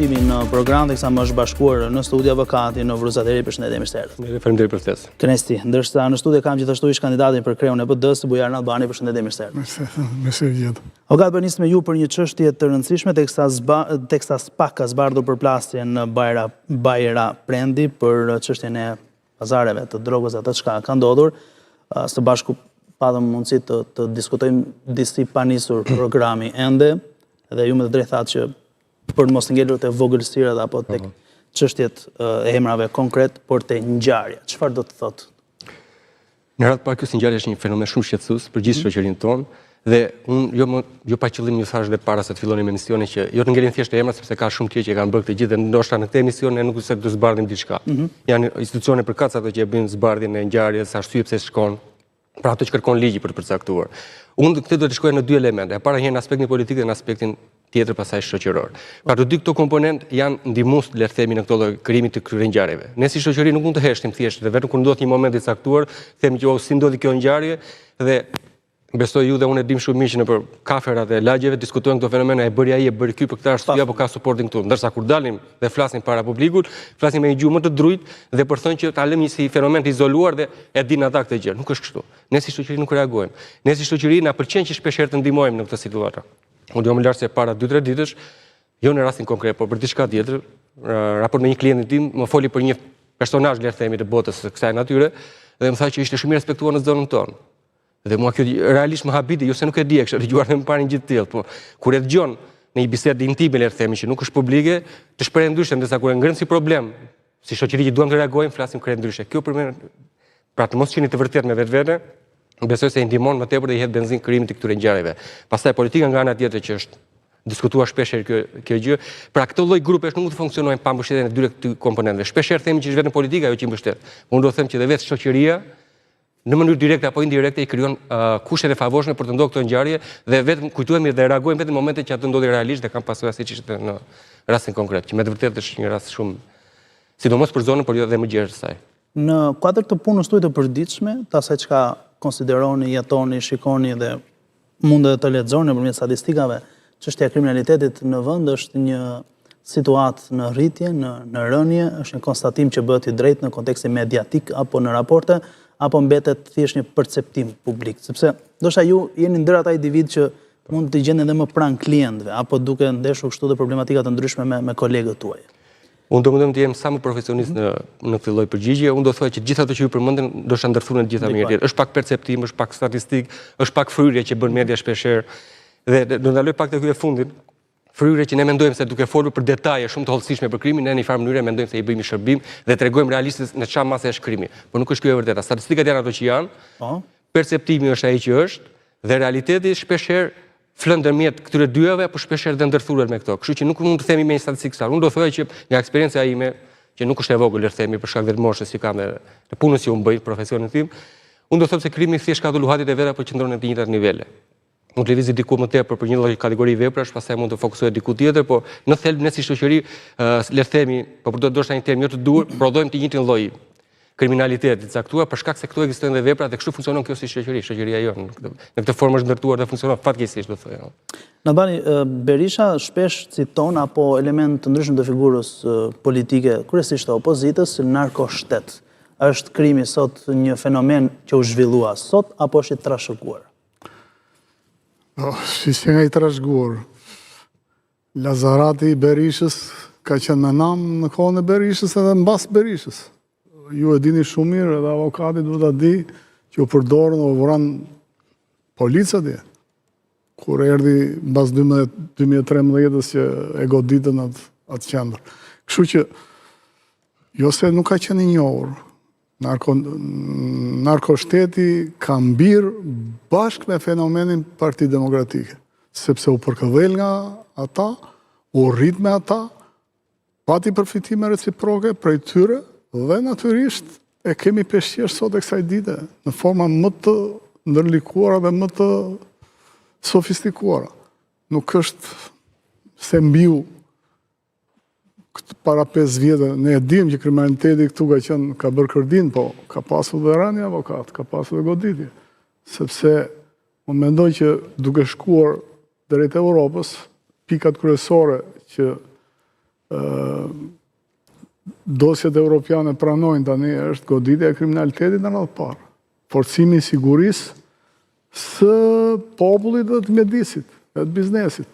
ftimi në program dhe kësa më është bashkuar në studio avokati në Vruzateri. Përshëndetje Mishterë. Faleminderit për ftesën. Kënaqësi. Ndërsa në studio kam gjithashtu ish kandidatin për kreun e PD-s, Bujar Albani. Përshëndetje Mishterë. Mirëse. Avokat, bënis me ju për një çështje të rëndësishme teksa SPAK ka zbardhur përplasje në Bajra Prendi për çështjen e pazareve të drogës, atë çka ka ndodhur. Së bashku patëm mundësi të diskutojmë disi panisur programi ende, dhe ju me të drejtë thatë që për mos ngelur të vogëlsirat apo tek çështjet e emrave konkret, por te ngjarja. Çfarë do të thotë? Në radhë parë, kjo ngjarje është një fenomen shumë shqetësues për gjithë shoqërinë tonë, dhe unë jo pa qëllim ju thash dhe para se të fillonim emisionin që jo të ngelim thjesht emra, sepse ka shumë tjerë që kanë bërë këtë gjithë, dhe ndoshta në këtë emision ne nuk se të zbardhim diçka. Janë institucione përkatëse ato që e bëjnë zbardhjen e ngjarjes, arsye pse shkon, pra ato që kërkon ligji për të përcaktuar. Unë këtë do të shkoj në dy elemente, e para një në aspektin politik dhe në aspektin tjetër pasaj shoqëror. Pra të dy këto komponent janë ndihmues le të themi në këto lloj krijimit të këtyre ngjarjeve. Ne si shoqëri nuk mund të heshtim thjesht dhe vetëm kur ndodh një moment i caktuar, themi që si ndodhi kjo ngjarje, dhe besoj ju dhe unë e dim shumë mirë që nëpër kaferat e lagjeve diskutojnë këto fenomene, e bëri ai, e bëri ky për këtë arsye apo ka suportin këtu. Ndërsa kur dalim dhe flasim para publikut, flasim me një gjuhë më të drujtë dhe për thënë që ta lëmë një si fenomen të izoluar dhe e dinë ata këtë gjë. Nuk është kështu. Ne si shoqëri nuk reagojmë. Ne si shoqëri na pëlqen që shpeshherë të ndihmojmë në këtë situatë. Unë do më lartë se para 2-3 ditësh, jo në rastin konkret, por për diçka tjetër, raport me një klientin tim, më foli për një personazh le të themi të botës së kësaj natyre dhe më tha që ishte shumë i respektuar në zonën tonë. Dhe mua kjo realisht më habiti, jo se nuk e di, e kisha dëgjuar dhe më parë një gjë të tillë, po kur e dëgjon në një bisedë intime le të themi që nuk është publike, të shpreh ndryshe, ndërsa kur e ngren si problem, si shoqëri që duam të reagojmë, flasim krejt ndryshe. Kjo për më, pra të mos qeni të vërtet me vetvete, besoj se i ndihmon më tepër dhe i hedh benzinë krijimit të këtyre ngjarjeve. Pastaj politika nga ana tjetër që është diskutuar shpeshherë kjo gjë, pra këtë lloj grupesh nuk mund të funksionojnë pa mbështetjen e dy këtyre komponentëve. Shpeshherë themi që është vetëm politika ajo që i mbështet. Unë do të them që dhe vetë shoqëria në mënyrë direkte apo indirekte i krijon kushtet e favorshme për të ndodhur këto ngjarje dhe vetëm kujtohemi dhe reagojmë vetëm në momentet që ato ndodhin realisht dhe kanë pasojë siç ishte në rastin konkret, që me të vërtetë është një rast shumë sidomos për zonën, por jo dhe më gjerë saj. Në kuadër të punës tuaj të përditshme, të asaj çka konsideroni, jetoni, shikoni dhe mund të lexoni nëpërmjet statistikave, çështja e kriminalitetit në vend është një situatë në rritje, në rënje, është një konstatim që bëhet i drejtë në kontekstin mediatik apo në raporte, apo mbetet thjesht një perceptim publik, sepse ndoshta ju jeni ndër ata individ që mund të gjeni edhe më pranë klientëve, apo duke ndeshur kështu dhe problematika të ndryshme me kolegët tuaj. Unë do mundem të jem sa më profesionist në këtë lloj përgjigje. Unë do thoya që gjithë ato që ju përmendën ndoshta ndërthunen të gjitha me njëri tjetrin. Është pak perceptim, është pak statistik, është pak fryrje që bën media shpeshherë. Dhe do ndaloj pak te ky e fundit. Fryrje që ne mendojmë se duke folur për detaje shumë të hollësishme për krimin, ne në një farë mënyrë mendojmë se i bëjmë shërbim dhe tregojmë realisht në çfarë mase është krimi. Por nuk është kjo e vërteta. Statistikat janë ato që janë. Perceptimi është ai që është dhe realiteti shpeshherë flën ndërmjet këtyre dyave, por shpeshherë dhe ndërthuret me këto. Kështu që nuk mund të themi me një statistikë saktë. Unë do thoya që nga eksperjenca ime, që nuk është e vogël, le të themi, për shkak të moshës që kam dhe punës që unë bëj, profesionin tim, unë do thotë se krimi thjesht ka dhuluhatit e veta, por qëndron në të njëjtat nivele. Mund të lëvizë diku më tepër për një lloj kategori veprash, pastaj mund të fokusohet diku tjetër, por në thelb ne si shoqëri, le të themi, po për do të ndoshta një term jo të duhur, prodhojmë të njëjtin lloj kriminaliteti të caktuar për shkak se këtu ekzistojnë dhe vepra dhe kështu funksionon kjo si shoqëri, shoqëria jonë në këtë formë është ndërtuar dhe funksionon fatkeqësisht do të thojë. Albani, Berisha shpesh citon apo element të ndryshëm të figurës politike, kryesisht të opozitës, narkoshtet. Është krimi sot një fenomen që u zhvillua sot apo është i trashëguar? Si nga i trashëguar. Lazarati i Berishës ka qenë me nam në kohën e Berishës edhe mbas Berishës. Ju e dini shumë mirë edhe avokati duhet ta di që u përdorën o vuran polica dhe kur erdhi mbas 2013 që e goditën atë qendër. Kështu që jo se nuk ka qenë i njohur. Narkoshteti ka mbirë bashkë me fenomenin Parti Demokratike, sepse u përkëdhel nga ata, u rrit me ata, pati përfitime reciproke prej tyre, dhe natyrisht e kemi peshqesh sot e kësaj dite në forma më të ndërlikuara dhe më të sofistikuara. Nuk është se mbiu para 5 vjetë, ne e dim që kriminaliteti këtu ka bërë kërdin, po ka pasur dhe rani avokat, ka pasur dhe goditje. Sepse unë mendoj që duke shkuar drejt Europës, pikat kryesore që dosjet europiane pranojnë tani është goditja e kriminalitetit në radhë parë. Forcimi i sigurisë së popullit dhe të mjedisit, dhe të biznesit.